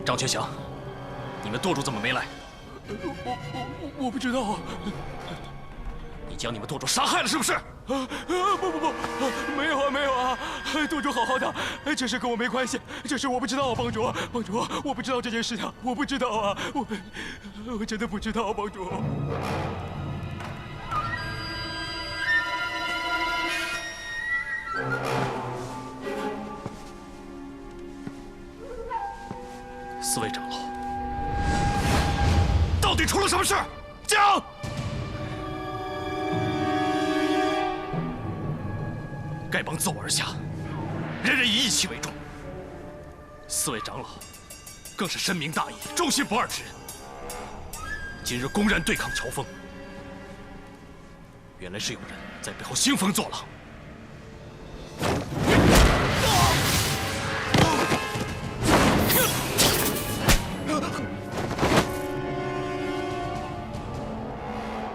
张学祥，你们舵主怎么没来？我不知道啊。你将你们舵主杀害了是不是？不，没有啊，舵主好好的，这事跟我没关系，这事我不知道啊，帮主，我不知道这件事情，我不知道啊，我真的不知道，帮主。四位长老，到底出了什么事？讲！丐帮自我而下，人人以义气为重。四位长老更是深明大义、忠心不二之人。今日公然对抗乔峰，原来是有人在背后兴风作浪。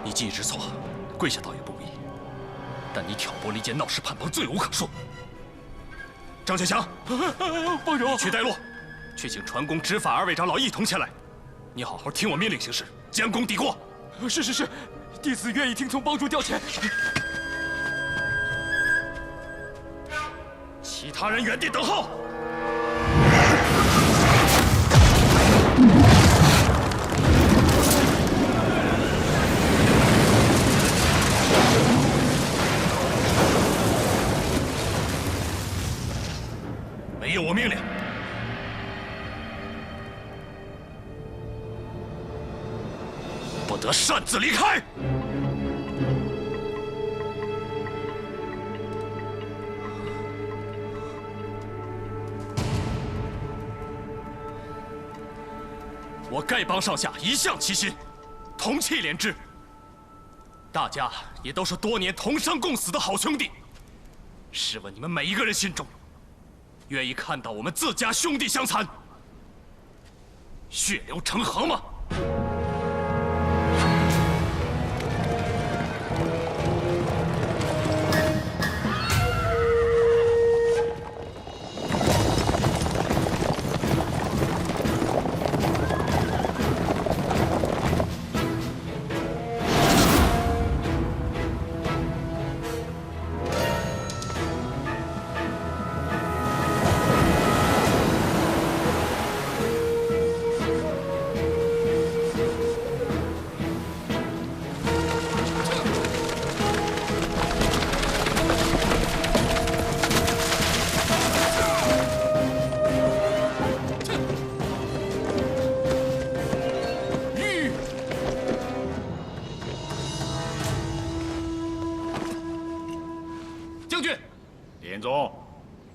你记忆之错，跪下倒也不为，但你挑拨离间、闹事叛帮，罪无可恕。张学祥，帮主，去带路，去请传功执法二位长老一同前来。你好好听我命令行事，将功抵过。是，弟子愿意听从帮主调遣。其他人原地等候。没有我命令，不得擅自离开。我丐帮上下一向齐心，同气连枝，大家也都是多年同生共死的好兄弟。试问你们每一个人心中，愿意看到我们自家兄弟相残，血流成河吗？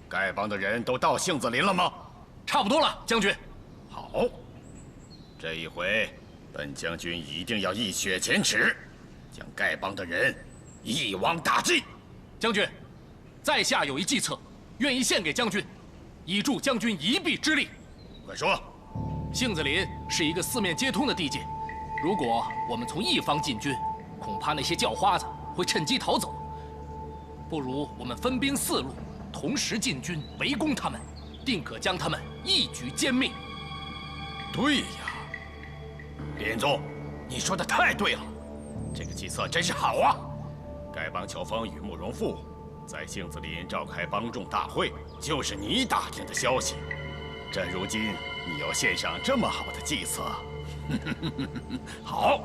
丐帮的人都到杏子林了吗？差不多了，将军。好，这一回，本将军一定要一雪前耻，将丐帮的人一网打尽。将军，在下有一计策，愿意献给将军，以助将军一臂之力。快说。杏子林是一个四面皆通的地界，如果我们从一方进军，恐怕那些叫花子会趁机逃走。不如我们分兵四路，同时进军围攻他们，定可将他们一举歼灭。对呀，林宗，你说的太对了，这个计策真是好啊！丐帮乔峰与慕容复在杏子林召开帮众大会，就是你打听的消息。这如今你要献上这么好的计策，好，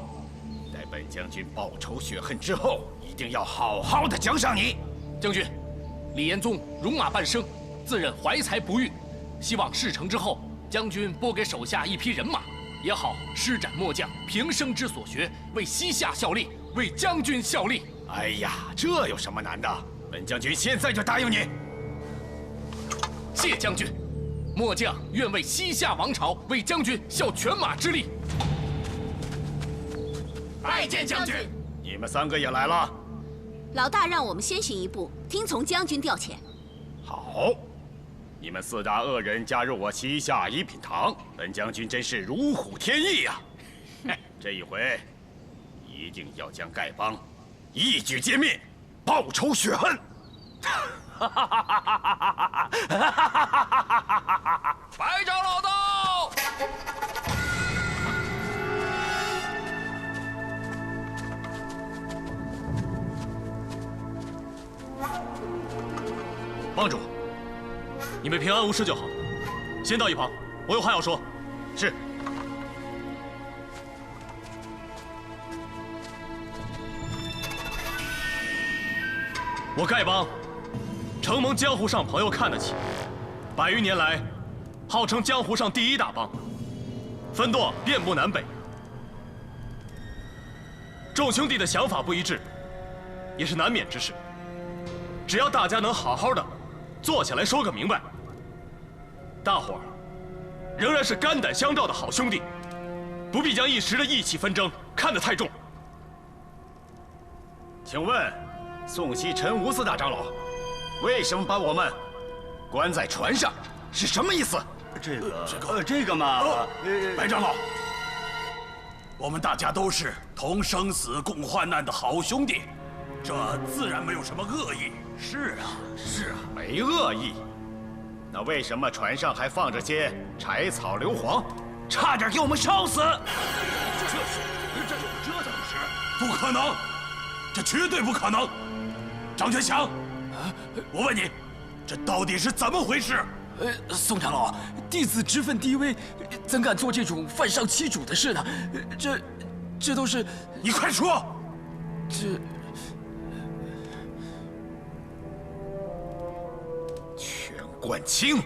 待本将军报仇雪恨之后，一定要好好的奖赏你。将军，李延宗戎马半生，自认怀才不遇，希望事成之后，将军拨给手下一批人马，也好施展末将平生之所学，为西夏效力，为将军效力。哎呀，这有什么难的？本将军现在就答应你。谢将军，末将愿为西夏王朝，为将军效犬马之力。拜见将军。你们三个也来了。老大让我们先行一步，听从将军调遣。好，你们四大恶人加入我西夏一品堂，本将军真是如虎添翼呀！这一回，一定要将丐帮一举歼灭，报仇雪恨。白长老到。帮主，你们平安无事就好。先到一旁，我有话要说。是。我丐帮承蒙江湖上朋友看得起，100余年来，号称江湖上第一大帮，分舵遍布南北。众兄弟的想法不一致，也是难免之事。只要大家能好好的坐下来说个明白，大伙儿仍然是肝胆相照的好兄弟，不必将一时的意气纷争看得太重。请问，宋西陈吴四大长老，为什么把我们关在船上？是什么意思？这个嘛，白长老，我们大家都是同生死共患难的好兄弟，这自然没有什么恶意。是啊，是啊，没恶意。那为什么船上还放着些柴草硫磺，差点给我们烧死？这怎么是？不可能，这绝对不可能！张全祥，我问你，这到底是怎么回事？宋长老，弟子职分低微，怎敢做这种犯上欺主的事呢？这都是……你快说！全冠清，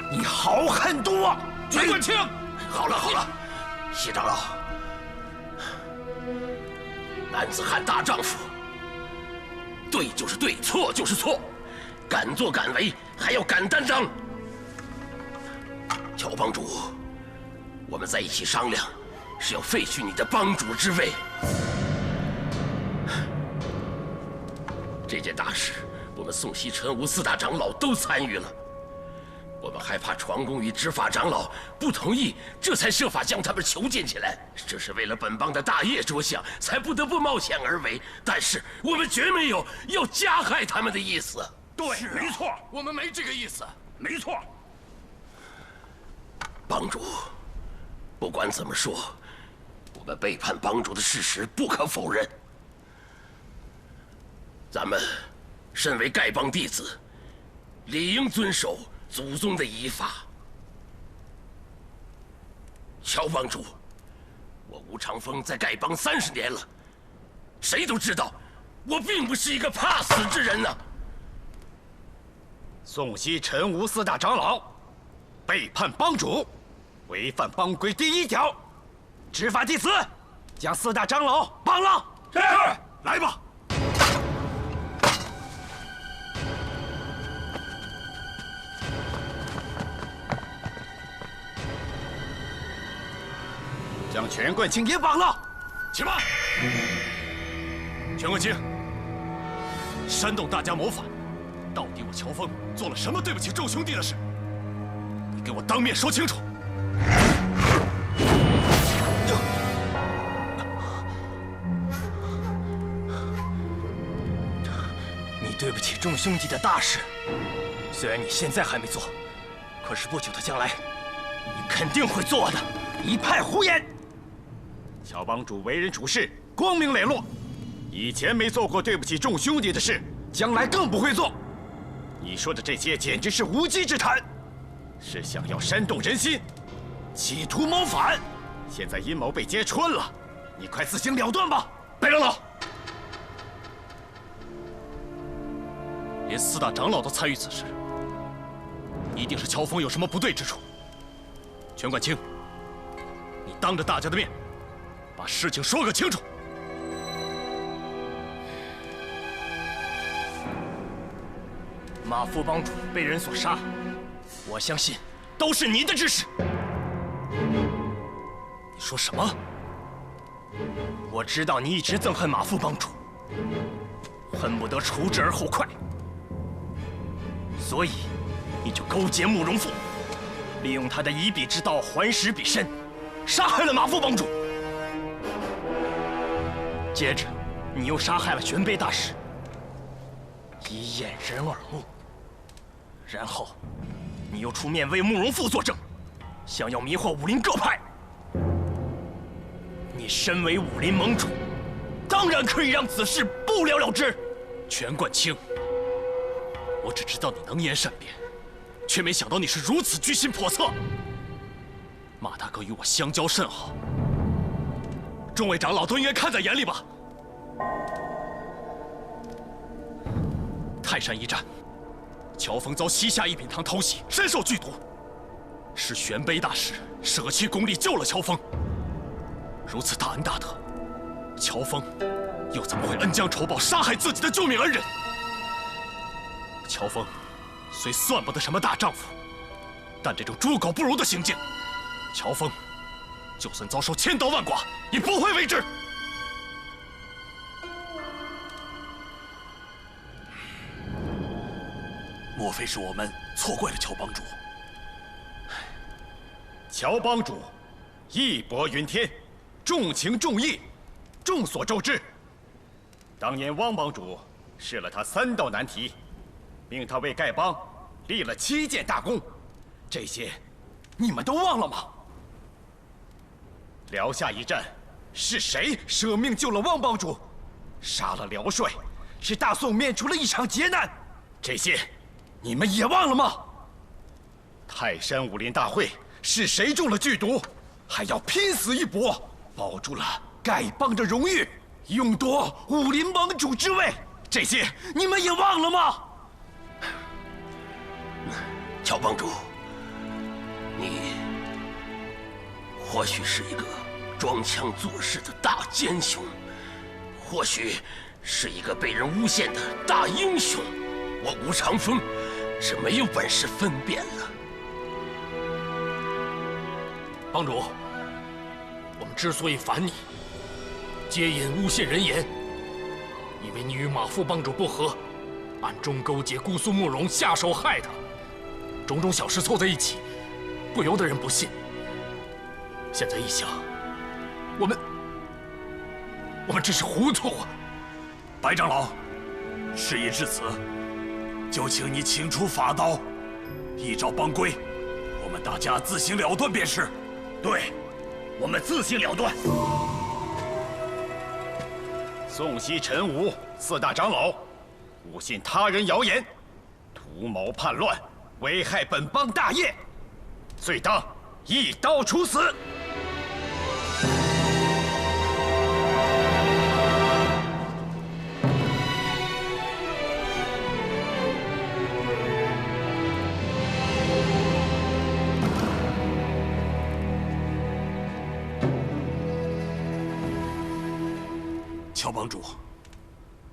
你好狠毒啊！全冠清，好了，谢长老，男子汉大丈夫，对就是对，错就是错，敢作敢为，还要敢担当。乔帮主，我们在一起商量，是要废去你的帮主之位。这件大事，我们宋西陈吴四大长老都参与了。我们害怕传公与执法长老不同意，这才设法将他们囚禁起来。这是为了本帮的大业着想，才不得不冒险而为。但是我们绝没有要加害他们的意思。对，没错，我们没这个意思。没错。帮主，不管怎么说，我们背叛帮主的事实不可否认。咱们身为丐帮弟子，理应遵守祖宗的遗法。乔帮主，我吴长风在丐帮30年了，谁都知道，我并不是一个怕死之人呐。宋西陈吴四大长老背叛帮主，违反帮规第1条，执法弟子将4大长老绑了。是，来吧。将全冠清也绑了。且慢！全冠清，煽动大家谋反，到底我乔峰做了什么对不起众兄弟的事？你给我当面说清楚！你对不起众兄弟的大事，虽然你现在还没做，可是不久的将来，你肯定会做的。一派胡言！乔帮主为人处事光明磊落，以前没做过对不起众兄弟的事，将来更不会做。你说的这些简直是无稽之谈，是想要煽动人心，企图谋反。现在阴谋被揭穿了，你快自行了断吧。白长老，连4大长老都参与此事，一定是乔峰有什么不对之处。全冠清，你当着大家的面，把事情说个清楚。马副帮主被人所杀，我相信都是你的指使。你说什么？我知道你一直憎恨马副帮主，恨不得除之而后快，所以你就勾结慕容复，利用他的以彼之道还施彼身，杀害了马副帮主。接着，你又杀害了玄贝大使，以掩人耳目。然后，你又出面为慕容复作证，想要迷惑武林各派。你身为武林盟主，当然可以让此事不了了之。全冠清，我只知道你能言善辩，却没想到你是如此居心叵测。马大哥与我相交甚好，众位长老都应该看在眼里吧？泰山一战，乔峰遭西夏一品堂偷袭，身受剧毒，是玄卑大师舍弃功力救了乔峰。如此大恩大德，乔峰又怎么会恩将仇报，杀害自己的救命恩人？乔峰虽算不得什么大丈夫，但这种猪狗不如的行径，乔峰就算遭受千刀万剐，也不会为之。莫非是我们错怪了乔帮主？乔帮主义薄云天，重情重义，众所周知。当年汪帮主试了他3道难题，命他为丐帮立了7件大功，这些你们都忘了吗？辽夏一战，是谁舍命救了汪帮主，杀了辽帅，使大宋免除了一场劫难，这些你们也忘了吗？泰山武林大会，是谁中了剧毒，还要拼死一搏，保住了丐帮的荣誉，勇夺武林盟主之位，这些你们也忘了吗？乔帮主，你或许是一个装腔作势的大奸雄，或许是一个被人诬陷的大英雄，我吴长风是没有本事分辨了。帮主，我们之所以烦你，皆因诬陷人言，以为你与马副帮主不和，暗中勾结姑苏慕容，下手害他，种种小事凑在一起，不由得人不信。现在一想，我们真是糊涂啊！白长老，事已至此，就请你请出法刀，依照帮规，我们大家自行了断便是。对，我们自行了断。宋西陈吴4大长老，误信他人谣言，图谋叛乱，危害本帮大业，罪当一刀处死。乔帮主，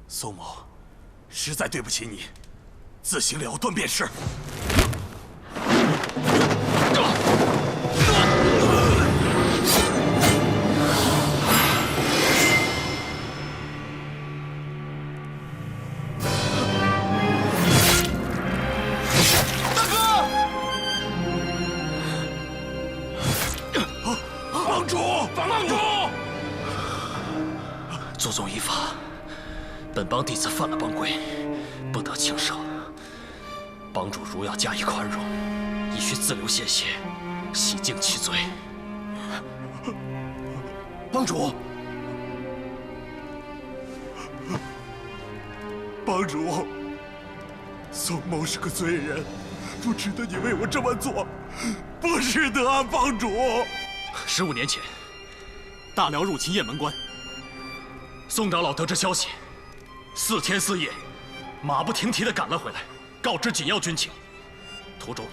宋某实在对不起你，自行了断便是。大哥，帮主，帮主！祖宗依法，本帮弟子犯了帮规，不得轻赦。帮主如要加以宽容，亦需自流鲜血，洗净其罪。帮主，帮主，宋某是个罪人，不值得你为我这么做，不值得啊，帮主。15年前，大辽入侵雁门关。宋长老得知消息，4天4夜，马不停蹄地赶了回来，告知紧要军情。途中，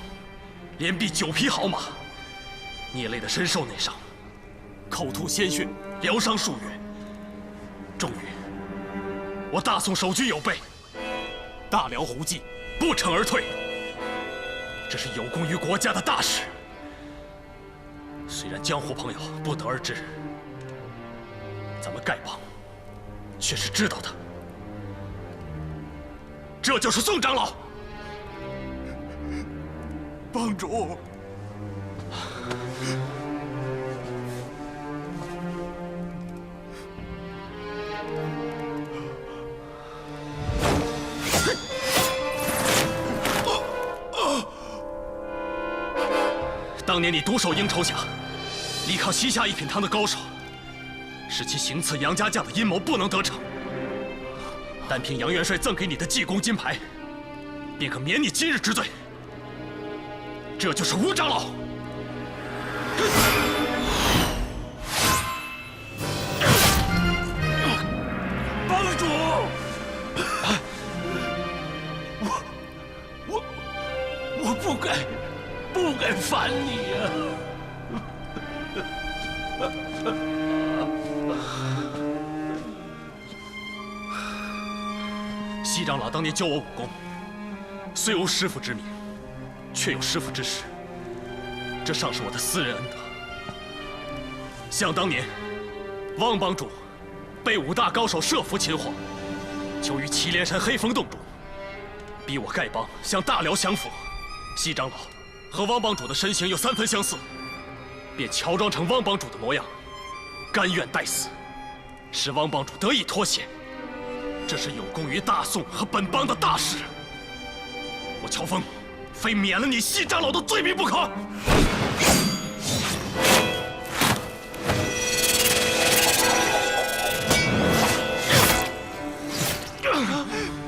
连毙9匹好马，聂累得身受内伤，口吐鲜血，疗伤数月。终于，我大宋守军有备，大辽胡骑不惩而退。这是有功于国家的大事。虽然江湖朋友不得而知，咱们丐帮却是知道的。这就是宋长老。帮主，当年你独守鹰巢峡，依靠西夏一品堂的高手，使其行刺杨家将的阴谋不能得逞。单凭杨元帅赠给你的济公金牌，便可免你今日之罪。这就是吴长老。帮主，我不该烦你呀！西长老当年教我武功，虽无师傅之名，却有师傅之实，这尚是我的私人恩德。想当年，汪帮主被5大高手设伏擒获，囚于祁连山黑风洞中，逼我丐帮向大辽降服。西长老和汪帮主的身形有3分相似，便乔装成汪帮主的模样，甘愿代死，使汪帮主得以脱险。这是有功于大宋和本帮的大事。我乔峰非免了你西长老的罪名不可。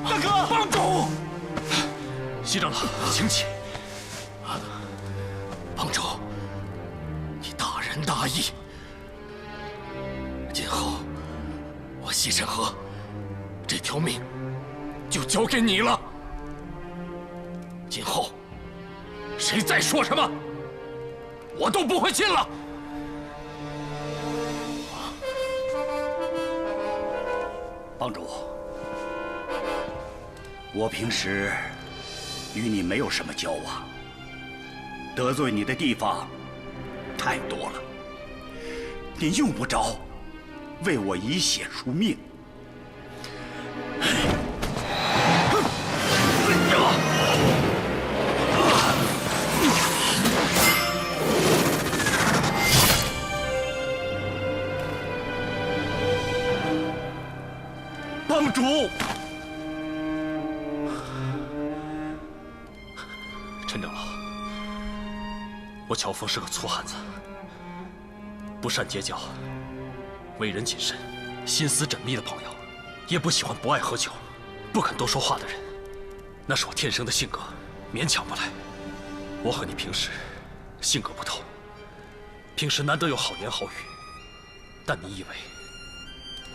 大哥，帮主，西长老，请起。帮主，你大仁大义，今后我西沈河这条命就交给你了。今后谁再说什么，我都不会信了。帮主，我平时与你没有什么交往，得罪你的地方太多了，你用不着为我以血赎命。帮主，陈长老，我乔峰是个粗汉子，不善结交，为人谨慎，心思缜密的朋友，也不喜欢不爱喝酒、不肯多说话的人。那是我天生的性格，勉强不来。我和你平时性格不同，平时难得有好言好语，但你以为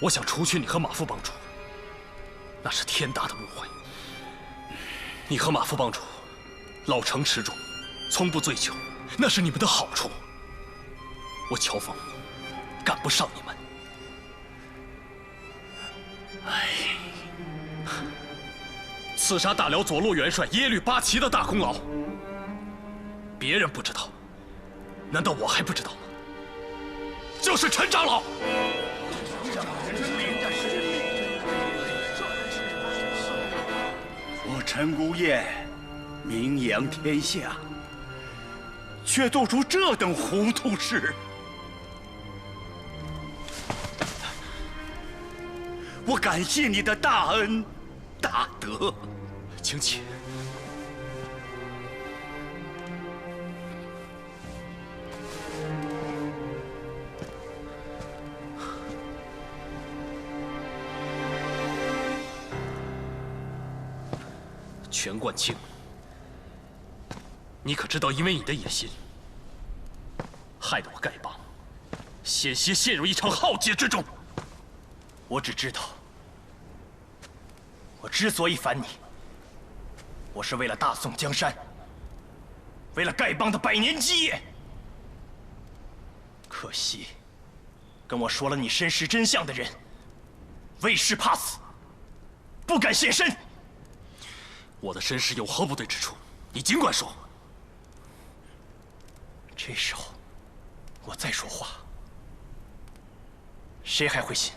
我想除去你和马副帮主？那是天大的误会。你和马副帮主老成持重，从不醉酒，那是你们的好处。我乔峰赶不上你们。刺杀大辽左路元帅耶律八旗的大功劳，别人不知道，难道我还不知道吗？就是陈长老。我陈姑燕名扬天下，却做出这等糊涂事。我感谢你的大恩大德，请起。全冠清，你可知道，因为你的野心，害得我丐帮险些陷入一场浩劫之中。我只知道，我之所以反你，我是为了大宋江山，为了丐帮的100年基业。可惜，跟我说了你身世真相的人，为师怕死，不敢现身。我的身世有何不对之处？你尽管说。这时候，我再说话，谁还会信？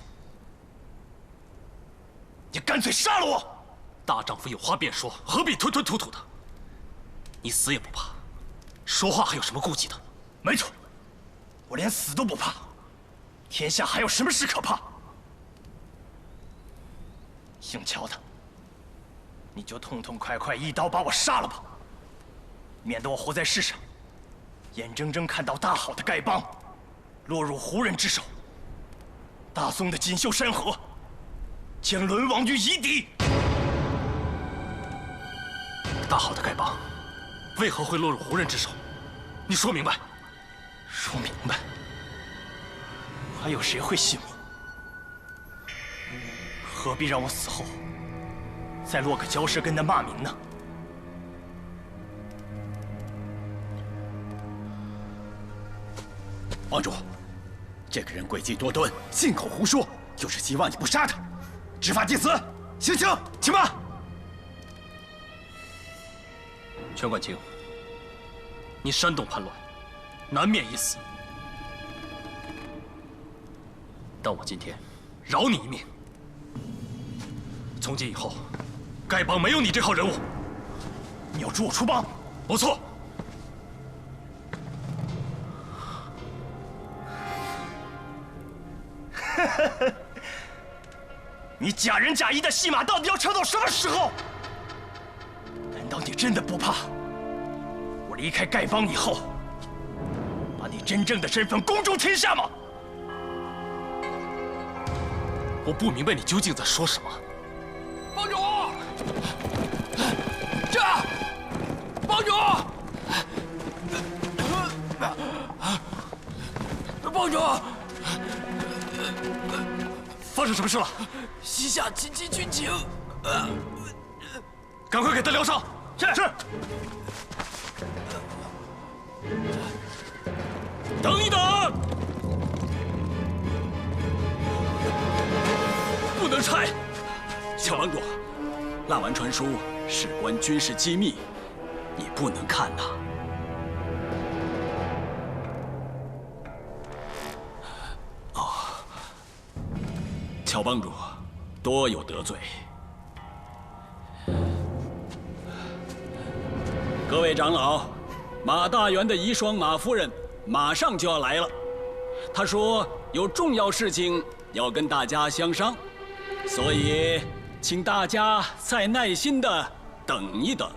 你干脆杀了我！大丈夫有话便说，何必吞吞吐吐的？你死也不怕，说话还有什么顾忌的？没错，我连死都不怕，天下还有什么事可怕？姓乔的，你就痛痛快快一刀把我杀了吧，免得我活在世上，眼睁睁看到大好的丐帮落入胡人之手，大宋的锦绣山河将沦亡于夷狄。大好的丐帮，为何会落入胡人之手？你说明白。说明白。还有谁会信我？何必让我死后再落个嚼舌根的骂名呢？帮主，这个人诡计多端，信口胡说，就是希望你不杀他，执法祭死。行，请吧。全管清，你煽动叛乱，难免一死。但我今天饶你一命。从今以后，丐帮没有你这号人物。你要逐我出帮？不错。你假仁假义的戏码到底要唱到什么时候？难道你真的不怕我离开丐帮以后，把你真正的身份公诸天下吗？我不明白你究竟在说什么。帮主，这，帮主，帮主，发生什么事了？西夏紧急军情，赶快给他疗伤。是。等一等！不能拆！小帮主，蜡丸传书事关军事机密，你不能看呐。乔帮主，多有得罪。各位长老，马大元的遗孀马夫人马上就要来了。她说有重要事情要跟大家相商，所以请大家再耐心的等一等。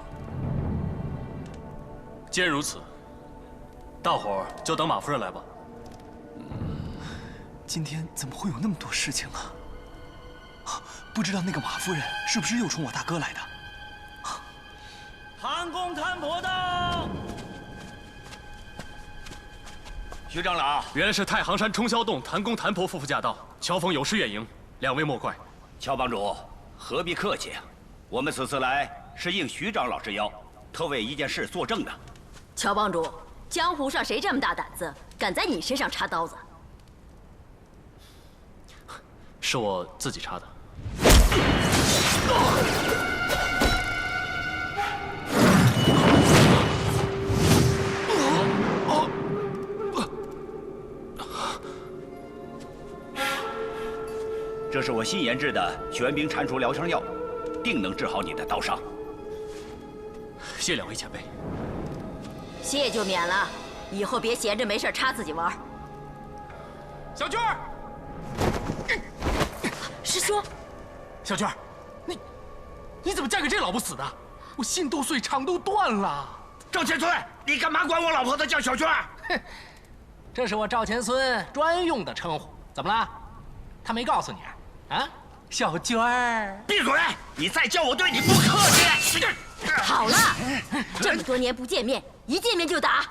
既然如此，大伙儿就等马夫人来吧。今天怎么会有那么多事情啊？不知道那个马夫人是不是又冲我大哥来的？谭公谭婆到。徐长老，原来是太行山冲霄洞谭公谭婆夫妇驾到，乔峰有失远迎，两位莫怪。乔帮主何必客气啊？我们此次来是应徐长老之邀，特为一件事作证的。乔帮主，江湖上谁这么大胆子，敢在你身上插刀子？是我自己插的。这是我新研制的玄冰蟾蜍疗伤药，定能治好你的刀伤。谢两位前辈。谢就免了，以后别闲着没事插自己玩。小娟儿，师兄，小娟儿，你怎么嫁给这老不死的？我心都碎，肠都断了。赵钱孙，你干嘛管我老婆子叫小娟？哼，这是我赵钱孙专用的称呼。怎么了？他没告诉你啊？小娟儿，闭嘴！你再叫我对你不客气。好了，这么多年不见面，一见面就打。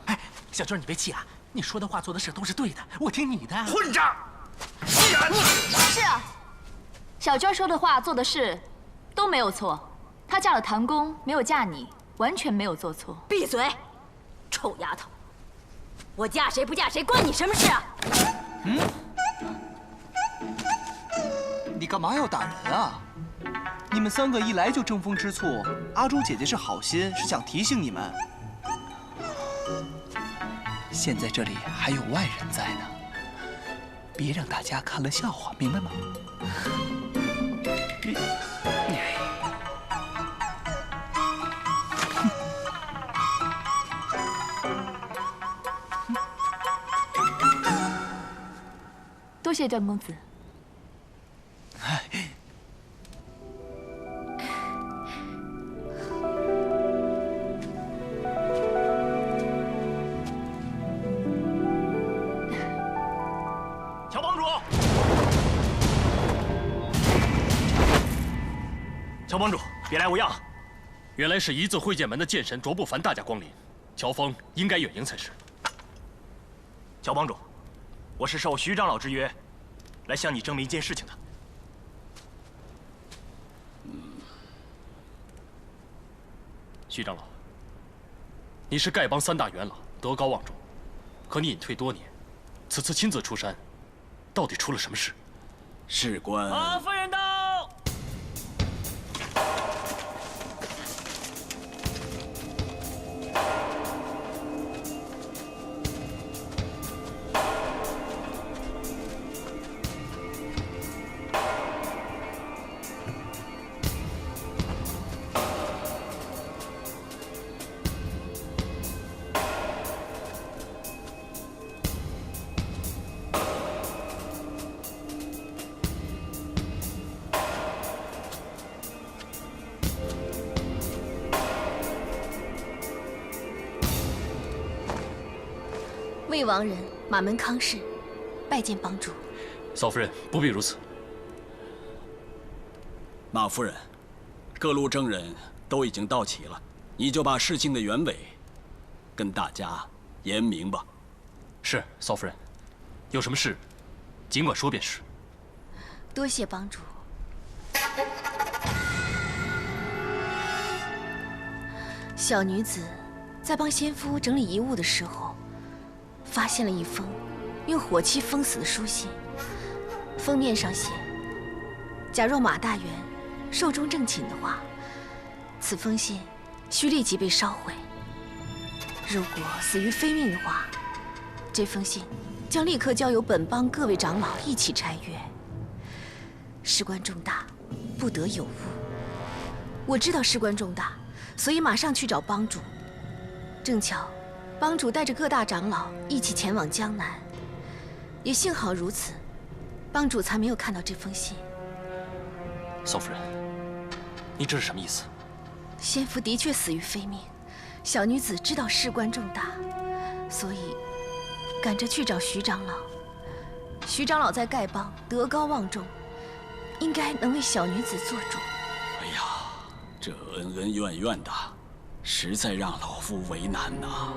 哎，小娟儿，你别气啊！你说的话、做的事都是对的，我听你的。混账！是啊，小娟说的话、做的事都没有错。她嫁了谭公，没有嫁你，完全没有做错。闭嘴，臭丫头！我嫁谁不嫁谁，关你什么事啊？你干嘛要打人啊？你们三个一来就争风吃醋。阿朱姐姐是好心，是想提醒你们。现在这里还有外人在呢，别让大家看了笑话，明白吗？多谢段公子。乔帮主，乔帮主，别来无恙。原来是一字会剑门的剑神卓不凡大驾光临，乔峰应该远迎才是。乔帮主，我是受徐长老之约，来向你证明一件事情的。徐长老，你是丐帮3大元老，德高望重，可你隐退多年，此次亲自出山，到底出了什么事？事关马夫人到。魏王人马门康氏，拜见帮主。嫂夫人不必如此。马夫人，各路证人都已经到齐了，你就把事情的原委跟大家言明吧。是，嫂夫人，有什么事尽管说便是。多谢帮主。小女子在帮先夫整理遗物的时候，发现了一封用火漆封死的书信，封面上写：假若马大元寿终正寝的话，此封信需立即被烧毁；如果死于非命的话，这封信将立刻交由本帮各位长老一起拆阅。事关重大，不得有误。我知道事关重大，所以马上去找帮主。正巧帮主带着各大长老一起前往江南，也幸好如此，帮主才没有看到这封信。嫂夫人，你这是什么意思？先夫的确死于非命，小女子知道事关重大，所以赶着去找徐长老。徐长老在丐帮德高望重，应该能为小女子做主。哎呀，这恩恩怨怨的，实在让老夫为难呐。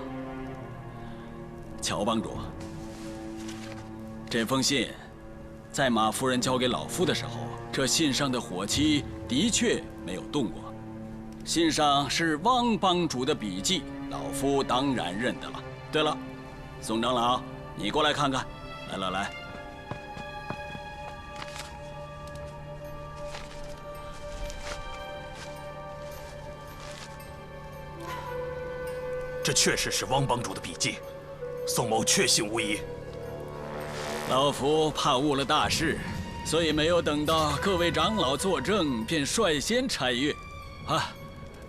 乔帮主，这封信在马夫人交给老夫的时候，这信上的火漆的确没有动过。信上是汪帮主的笔迹，老夫当然认得了。对了，宋长老，你过来看看。来。这确实是汪帮主的笔迹，宋某确信无疑。老夫怕误了大事，所以没有等到各位长老作证，便率先拆阅。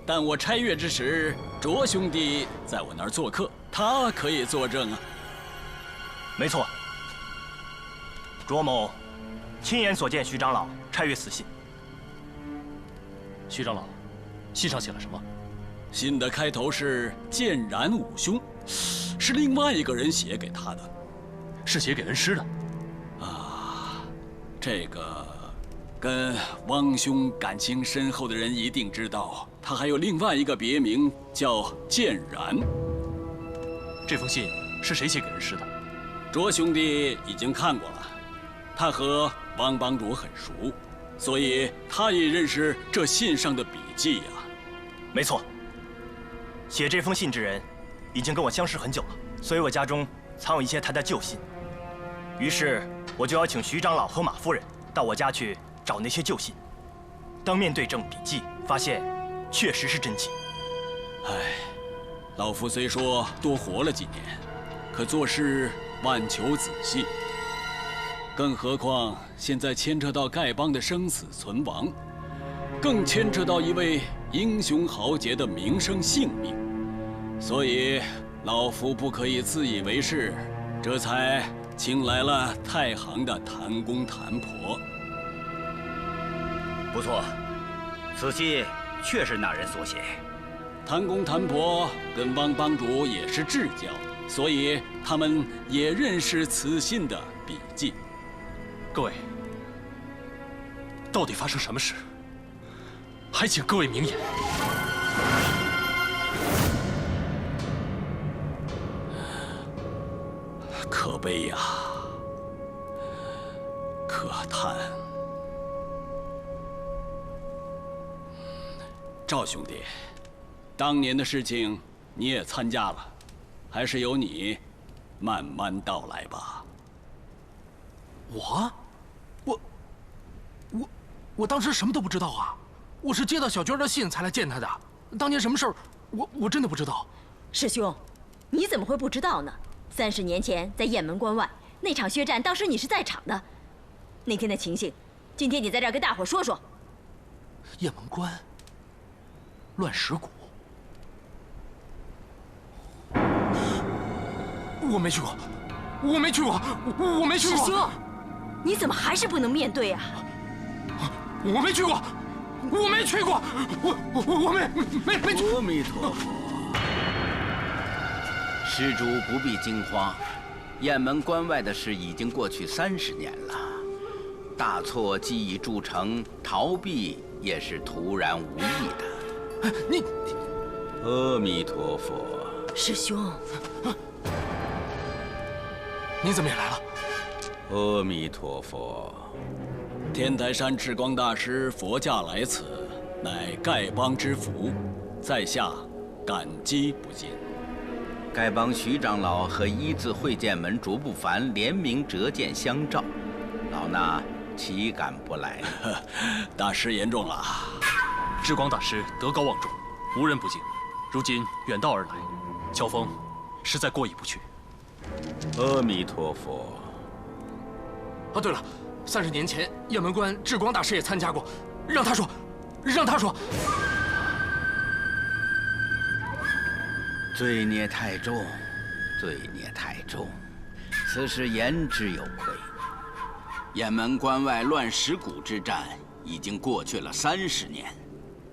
但我拆阅之时，卓兄弟在我那儿做客，他可以作证啊。没错，卓某亲眼所见徐长老拆阅此信。徐长老，信上写了什么？信的开头是“剑然五兄”，是另外一个人写给他的，是写给恩师的。这个跟汪兄感情深厚的人一定知道，他还有另外一个别名叫剑然。这封信是谁写给恩师的？卓兄弟已经看过了，他和汪帮主很熟，所以他也认识这信上的笔迹呀。没错，写这封信之人已经跟我相识很久了，所以我家中藏有一些他的旧信。于是我就邀请徐长老和马夫人到我家去找那些旧信，当面对证笔迹，发现确实是真迹。老夫虽说多活了几年，可做事万求仔细，更何况现在牵扯到丐帮的生死存亡，更牵扯到一位英雄豪杰的名声性命，所以老夫不可以自以为是，这才请来了太行的谭公谭婆。不错，此信确是那人所写。谭公谭婆跟汪帮主也是至交，所以他们也认识此信的笔迹。各位，到底发生什么事？还请各位明言。可悲呀，可叹。赵兄弟，当年的事情你也参加了，还是由你慢慢道来吧。我当时什么都不知道啊！我是接到小娟的信才来见她的。当年什么事儿，我真的不知道。师兄，你怎么会不知道呢？30年前在雁门关外那场血战，当时你是在场的。那天的情形，今天你在这儿跟大伙说说。雁门关，乱石谷，我没去过，我没去过。师兄，你怎么还是不能面对啊？我没去过，我没去过，我没去。阿弥陀佛，施主不必惊慌，雁门关外的事已经过去30年了，大错既已铸成，逃避也是徒然无益的。你，阿弥陀佛，师兄，你怎么也来了？阿弥陀佛。天台山智光大师佛驾来此，乃丐帮之福，在下感激不尽。丐帮徐长老和一字会剑门卓不凡联名折剑相召，老衲岂敢不来？大师言重了。智光大师德高望重，无人不敬。如今远道而来，乔峰实在过意不去。阿弥陀佛。哦，对了，30年前雁门关智光大师也参加过，让他说。罪孽太重，罪孽太重，此事言之有愧。雁门关外乱石谷之战已经过去了30年，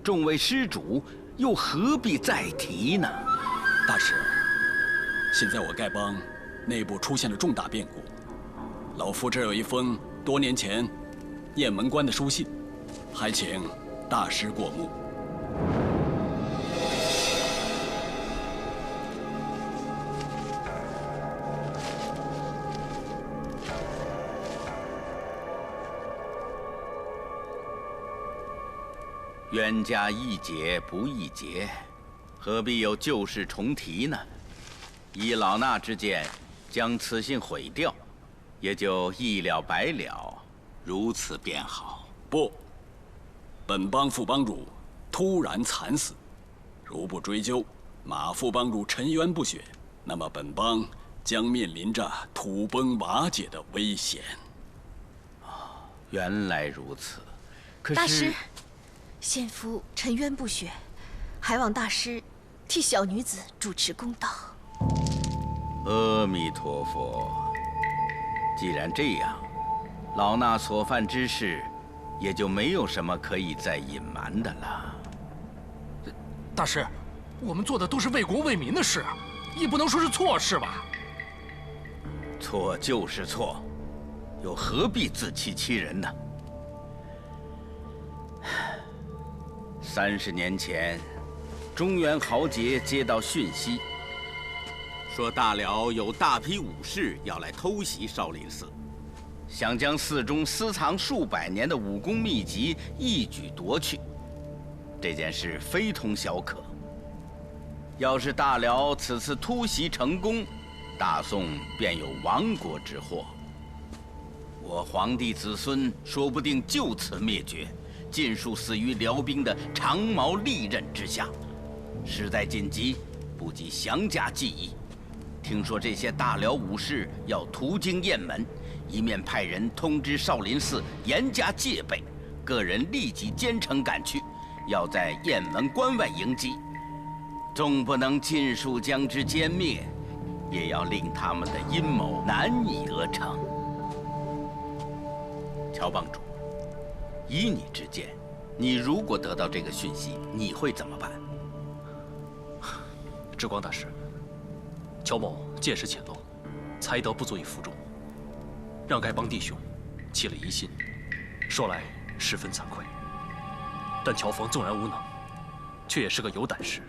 众位施主又何必再提呢？大师，现在我丐帮内部出现了重大变故，老夫这有一封多年前雁门关的书信，还请大师过目。冤家宜解不宜结，何必有旧事重提呢？依老衲之见，将此信毁掉，也就一了百了，如此便好。不，本帮副帮主突然惨死，如不追究，马副帮主沉冤不雪，那么本帮将面临着土崩瓦解的危险。原来如此，可是大师，先夫沉冤不雪，还望大师替小女子主持公道。阿弥陀佛。既然这样，老衲所犯之事，也就没有什么可以再隐瞒的了。大师，我们做的都是为国为民的事，也不能说是错事吧？错就是错，又何必自欺欺人呢？30年前，中原豪杰接到讯息，说大辽有大批武士要来偷袭少林寺，想将寺中私藏数百年的武功秘籍一举夺去。这件事非同小可。要是大辽此次突袭成功，大宋便有亡国之祸。我皇帝子孙说不定就此灭绝，尽数死于辽兵的长矛利刃之下。事在紧急，不及详加计议。听说这些大辽武士要途经雁门，一面派人通知少林寺严加戒备，个人立即兼程赶去，要在雁门关外迎击。纵不能尽数将之歼灭，也要令他们的阴谋难以得逞。乔帮主，依你之见，你如果得到这个讯息，你会怎么办？智光大师，乔某见识浅陋，才德不足以服众，让丐帮弟兄起了疑心，说来十分惭愧。但乔峰纵然无能，却也是个有胆识、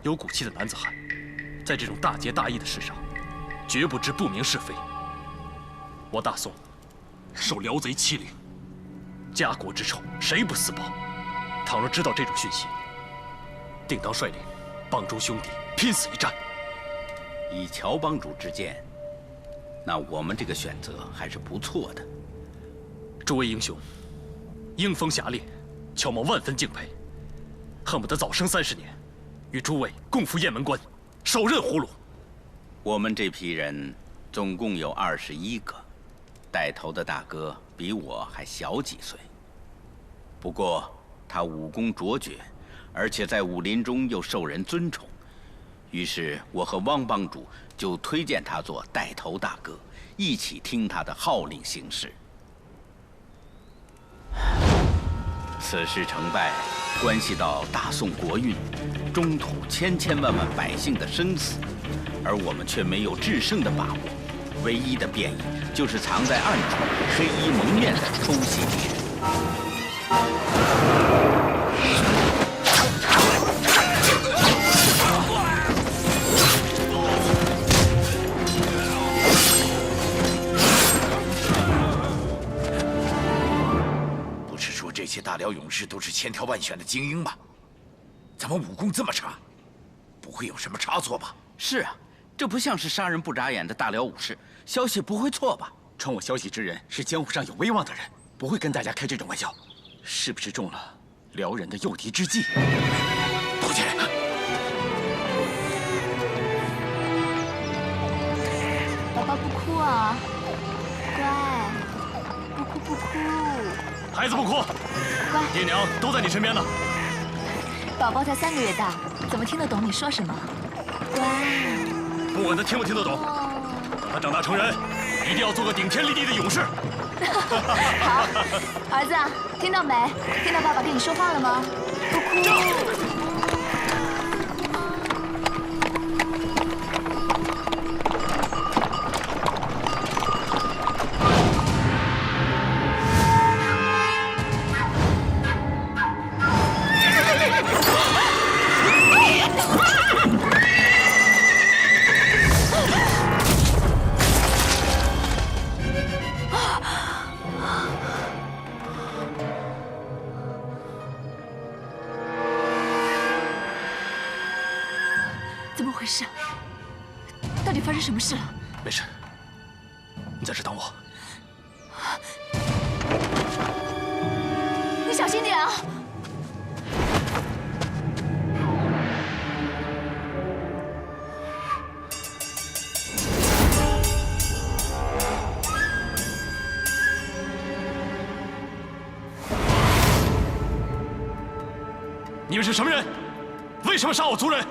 有骨气的男子汉，在这种大节大义的事上，绝不知不明是非。我大宋受辽贼欺凌，家国之仇谁不私报？倘若知道这种讯息，定当率领帮主兄弟拼死一战。以乔帮主之见，那我们这个选择还是不错的。诸位英雄，英风侠烈，乔某万分敬佩，恨不得早生30年，与诸位共赴雁门关，手刃胡虏。我们这批人总共有21个，带头的大哥比我还小几岁。不过他武功卓绝，而且在武林中又受人尊崇，于是我和汪帮主就推荐他做带头大哥，一起听他的号令行事。此事成败，关系到大宋国运，中土千万百姓的生死，而我们却没有制胜的把握。唯一的便益就是藏在暗处，黑衣蒙面的偷袭敌人。不是说这些大辽勇士都是千挑万选的精英吗？怎么武功这么差？不会有什么差错吧？是啊，这不像是杀人不眨眼的大辽武士，消息不会错吧？传我消息之人是江湖上有威望的人，不会跟大家开这种玩笑。是不是中了辽人的诱敌之计？躲起来！宝宝不哭啊，乖，不哭不哭。孩子不哭，乖，爹娘都在你身边呢。宝宝才3个月大，怎么听得懂你说什么？乖。不管他听不听得懂，等他长大成人，一定要做个顶天立地的勇士。好，儿子，听到没？听到爸爸跟你说话了吗？不哭。怎么回事？到底发生什么事了？没事，你在这等我。你小心点啊！你们是什么人？为什么杀我族人？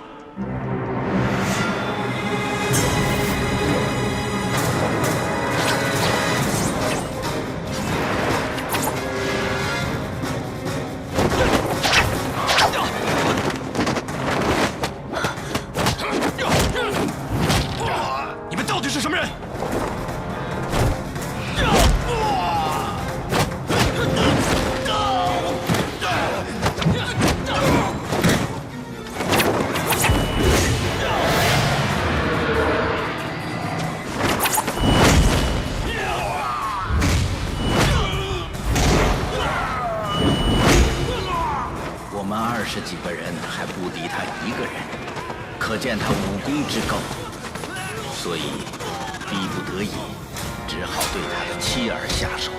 你们到底是什么人？我们20几个人还不敌他1个人，可见他武功之高，所以逼不得已，只好对他的妻儿下手。